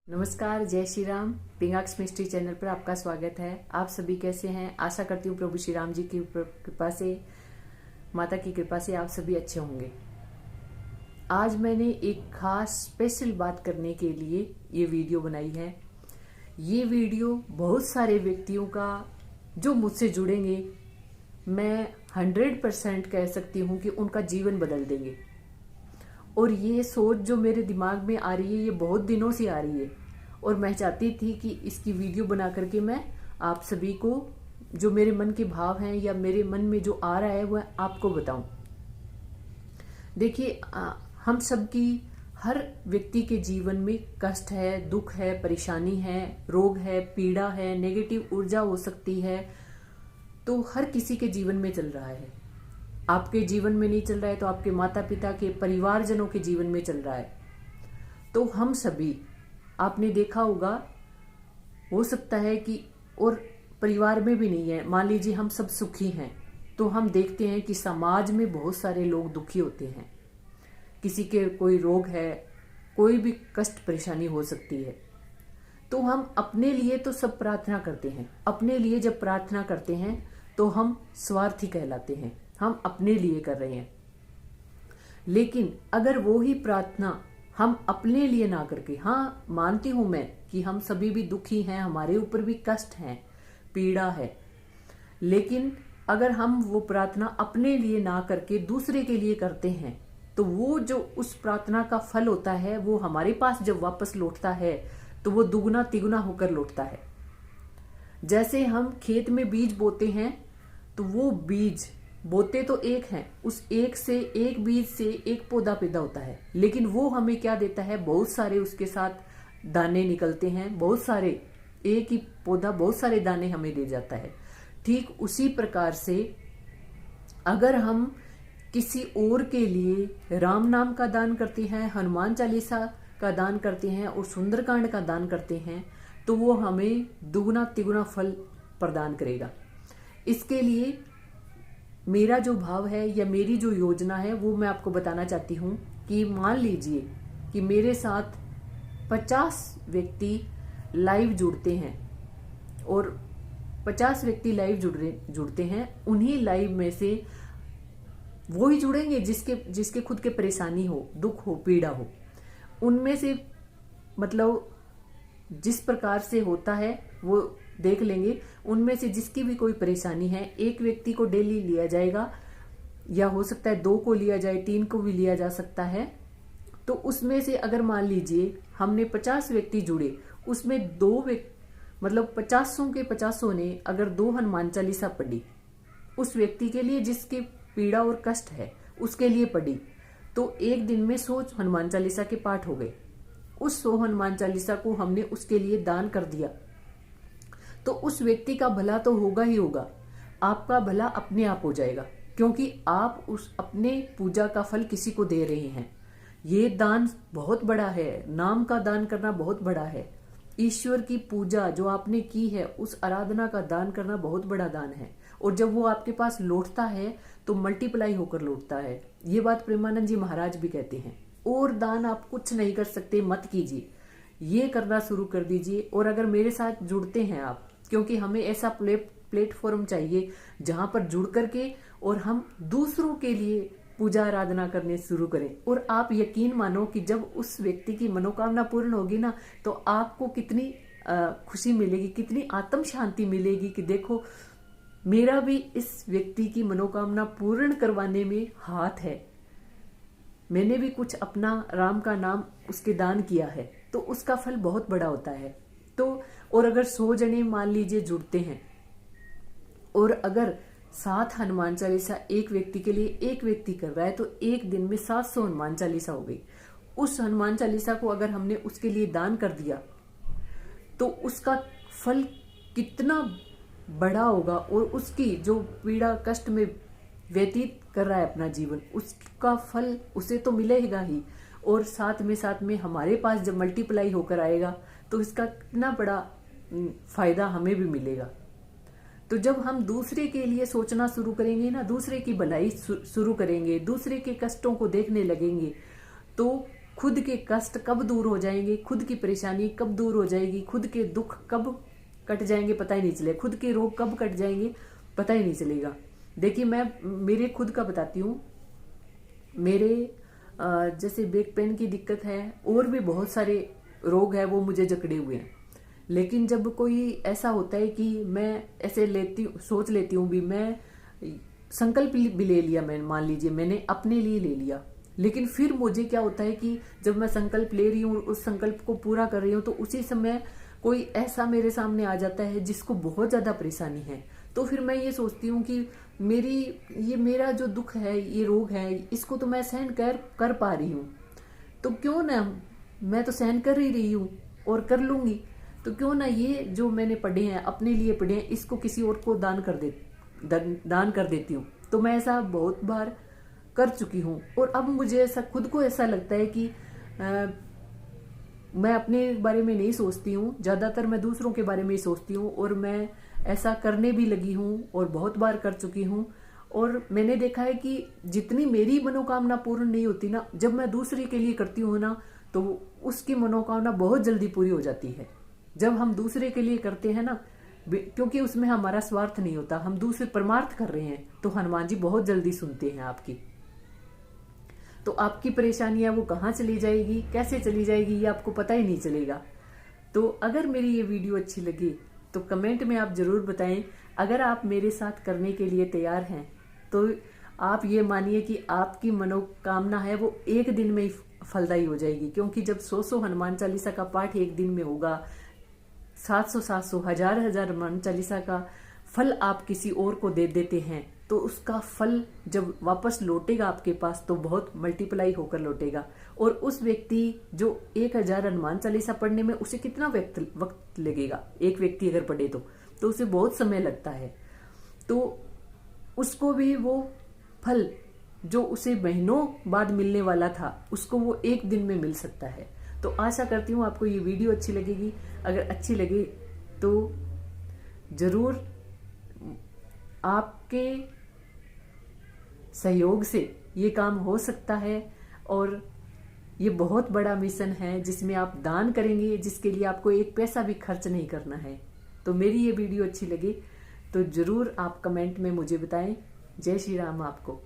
नमस्कार, जय Shri Ram. पिंगाक्स mystery channel पर आपका स्वागत है। आप सभी कैसे हैं? आशा करती हूँ प्रभु श्री राम जी की कृपा से, माता की कृपा से आप सभी अच्छे होंगे। आज मैंने एक खास स्पेशल बात करने के लिए ये वीडियो बनाई है। ये वीडियो बहुत सारे व्यक्तियों का जो मुझसे जुड़ेंगे, मैं 100% कह सकती हूँ कि उनका जीवन बदल देंगे। और ये सोच जो मेरे दिमाग में आ रही है, ये बहुत दिनों से आ रही है और मैं चाहती थी कि इसकी वीडियो बना करके मैं आप सभी को जो मेरे मन के भाव हैं या मेरे मन में जो आ रहा है वह आपको बताऊं। देखिए, हम सबकी, हर व्यक्ति के जीवन में कष्ट है, दुख है, परेशानी है, रोग है, पीड़ा है, नेगेटिव ऊर्जा हो सकती है। तो हर किसी के जीवन में चल रहा है। आपके जीवन में नहीं चल रहा है तो आपके माता पिता के, परिवारजनों के जीवन में चल रहा है। तो हम सभी, आपने देखा होगा, हो सकता है कि और परिवार में भी नहीं है, मान लीजिए हम सब सुखी हैं, तो हम देखते हैं कि समाज में बहुत सारे लोग दुखी होते हैं। किसी के कोई रोग है, कोई भी कष्ट परेशानी हो सकती है। तो हम अपने लिए तो सब प्रार्थना करते हैं। अपने लिए जब प्रार्थना करते हैं तो हम स्वार्थी कहलाते हैं, हम अपने लिए कर रहे हैं। लेकिन अगर वो ही प्रार्थना हम अपने लिए ना करके, हाँ मानती हूं मैं कि हम सभी भी दुखी हैं, हमारे ऊपर भी कष्ट है, पीड़ा है, लेकिन अगर हम वो प्रार्थना अपने लिए ना करके दूसरे के लिए करते हैं तो वो जो उस प्रार्थना का फल होता है वो हमारे पास जब वापस लौटता है तो वो दुगना तिगुना होकर लौटता है। जैसे हम खेत में बीज बोते हैं तो वो बीज बोते तो एक हैं, उस एक बीज से एक पौधा पैदा होता है, लेकिन वो हमें क्या देता है? बहुत सारे उसके साथ दाने निकलते हैं, बहुत सारे, एक ही पौधा बहुत सारे दाने हमें दे जाता है। ठीक उसी प्रकार से अगर हम किसी और के लिए राम नाम का दान करते हैं, हनुमान चालीसा का दान करते हैं और सुंदरकांड का दान करते हैं तो वो हमें दुगना तिगुना फल प्रदान करेगा। इसके लिए मेरा जो भाव है या मेरी जो योजना है वो मैं आपको बताना चाहती हूँ कि मान लीजिए कि मेरे साथ 50 व्यक्ति लाइव जुड़ते हैं और 50 व्यक्ति लाइव जुड़ते हैं। उन्हीं लाइव में से वो ही जुड़ेंगे जिसके खुद के परेशानी हो, दुख हो, पीड़ा हो। उनमें से मतलब जिस प्रकार से होता है वो देख लेंगे। उनमें से जिसकी भी कोई परेशानी है, एक व्यक्ति को डेली लिया जाएगा, या हो सकता है 2 को लिया जाए, 3 को भी लिया जा सकता है। तो उसमें से अगर मान लीजिए हमने 50 व्यक्ति जुड़े, उसमें 2 व्यक्ति, मतलब 50 के 50 ने अगर 2 हनुमान चालीसा पढ़ी, उस व्यक्ति के लिए जिसकी पीड़ा और कष्ट है उसके लिए पढ़ी, तो एक दिन में 100 हनुमान चालीसा के पाठ हो गए। उस 100 हनुमान चालीसा को हमने उसके लिए दान कर दिया तो उस व्यक्ति का भला तो होगा ही होगा, आपका भला अपने आप हो जाएगा, क्योंकि आप उस अपने पूजा का फल किसी को दे रहे हैं। ये दान बहुत बड़ा है, नाम का दान करना बहुत बड़ा है। ईश्वर की पूजा जो आपने की है, उस आराधना का दान करना बहुत बड़ा दान है। और जब वो आपके पास लौटता है तो मल्टीप्लाई होकर लौटता है। ये बात प्रेमानंद जी महाराज भी कहते हैं। और दान आप कुछ नहीं कर सकते, मत कीजिए, ये करना शुरू कर दीजिए। और अगर मेरे साथ जुड़ते हैं आप, क्योंकि हमें ऐसा प्लेटफॉर्म चाहिए जहां पर जुड़ करके और हम दूसरों के लिए पूजा आराधना करने शुरू करें। और आप यकीन मानो कि जब उस व्यक्ति की मनोकामना पूर्ण होगी ना, तो आपको कितनी खुशी मिलेगी, कितनी आत्म शांति मिलेगी कि देखो, मेरा भी इस व्यक्ति की मनोकामना पूर्ण करवाने में हाथ है। मैंने भी कुछ अपना राम का नाम उसके दान किया है, तो उसका फल बहुत बड़ा होता है। तो और अगर 100 जने मान लीजिए जुड़ते हैं और अगर 7 हनुमान चालीसा एक व्यक्ति के लिए एक व्यक्ति कर रहा है, तो एक दिन में 700 हनुमान चालीसा हो गई। उस हनुमान चालीसा को अगर हमने उसके लिए दान कर दिया तो उसका फल कितना बड़ा होगा। और उसकी जो पीड़ा कष्ट में व्यतीत कर रहा है अपना जीवन, उसका फल उसे तो मिलेगा ही, और साथ में हमारे पास जब मल्टीप्लाई होकर आएगा तो इसका कितना बड़ा फायदा हमें भी मिलेगा। तो जब हम दूसरे के लिए सोचना शुरू करेंगे ना, दूसरे की भलाई शुरू करेंगे, दूसरे के कष्टों को देखने लगेंगे, तो खुद के कष्ट कब दूर हो जाएंगे, खुद की परेशानी कब दूर हो जाएगी, खुद के दुख कब कट जाएंगे पता ही नहीं चलेगा, खुद के रोग कब कट जाएंगे पता ही नहीं चलेगा। देखिए मैं मेरे खुद का बताती हूँ। मेरे जैसे बैक पेन की दिक्कत है और भी बहुत सारे रोग है वो मुझे जकड़े हुए हैं। लेकिन जब कोई ऐसा होता है कि मैं ऐसे सोच लेती हूँ भी, मैं संकल्प भी ले लिया, मैं मान लीजिए मैंने अपने लिए ले लिया, लेकिन फिर मुझे क्या होता है कि जब मैं संकल्प ले रही हूँ, उस संकल्प को पूरा कर रही हूँ, तो उसी समय कोई ऐसा मेरे सामने आ जाता है जिसको बहुत ज्यादा परेशानी है। तो फिर मैं ये सोचती हूँ कि मेरा जो दुख है, ये रोग है, इसको तो मैं सहन कर पा रही हूँ, तो क्यों ना, मैं तो सहन कर ही रही हूँ और कर लूंगी, तो क्यों ना ये जो मैंने पढ़े हैं, अपने लिए पढ़े हैं, इसको किसी और को दान कर देती हूँ। तो मैं ऐसा बहुत बार कर चुकी हूँ और अब मुझे ऐसा खुद को ऐसा लगता है कि मैं अपने बारे में नहीं सोचती हूँ, ज्यादातर मैं दूसरों के बारे में ही सोचती हूँ, और मैं ऐसा करने भी लगी हूँ और बहुत बार कर चुकी हूँ। और मैंने देखा है कि जितनी मेरी मनोकामना पूर्ण नहीं होती ना, जब मैं दूसरे के लिए करती हूँ ना, तो उसकी मनोकामना बहुत जल्दी पूरी हो जाती है। जब हम दूसरे के लिए करते हैं ना, क्योंकि उसमें हमारा स्वार्थ नहीं होता, हम दूसरे परमार्थ कर रहे हैं, तो हनुमान जी बहुत जल्दी सुनते हैं आपकी। तो आपकी परेशानियां वो कहाँ चली जाएगी, कैसे चली जाएगी, ये आपको पता ही नहीं चलेगा। तो अगर मेरी ये वीडियो अच्छी लगी तो कमेंट में आप जरूर बताएं। अगर आप मेरे साथ करने के लिए तैयार हैं तो आप ये मानिए कि आपकी मनोकामना है वो एक दिन में ही फलदायी हो जाएगी। क्योंकि जब 100 हनुमान चालीसा का पाठ एक दिन में होगा, 700 1000 हनुमान चालीसा का फल आप किसी और को दे देते हैं, तो उसका फल जब वापस लौटेगा आपके पास तो बहुत मल्टीप्लाई होकर लौटेगा। और उस व्यक्ति जो 1000 हनुमान चालीसा पढ़ने में उसे कितना वक्त लगेगा, एक व्यक्ति अगर पढ़े तो उसे बहुत समय लगता है, तो उसको भी वो फल जो उसे महीनों बाद मिलने वाला था, उसको वो एक दिन में मिल सकता है। तो आशा करती हूँ आपको ये वीडियो अच्छी लगेगी। अगर अच्छी लगे तो जरूर आपके सहयोग से ये काम हो सकता है, और ये बहुत बड़ा मिशन है जिसमें आप दान करेंगे, जिसके लिए आपको एक पैसा भी खर्च नहीं करना है। तो मेरी ये वीडियो अच्छी लगी तो जरूर आप कमेंट में मुझे बताएं। जय श्री राम आपको।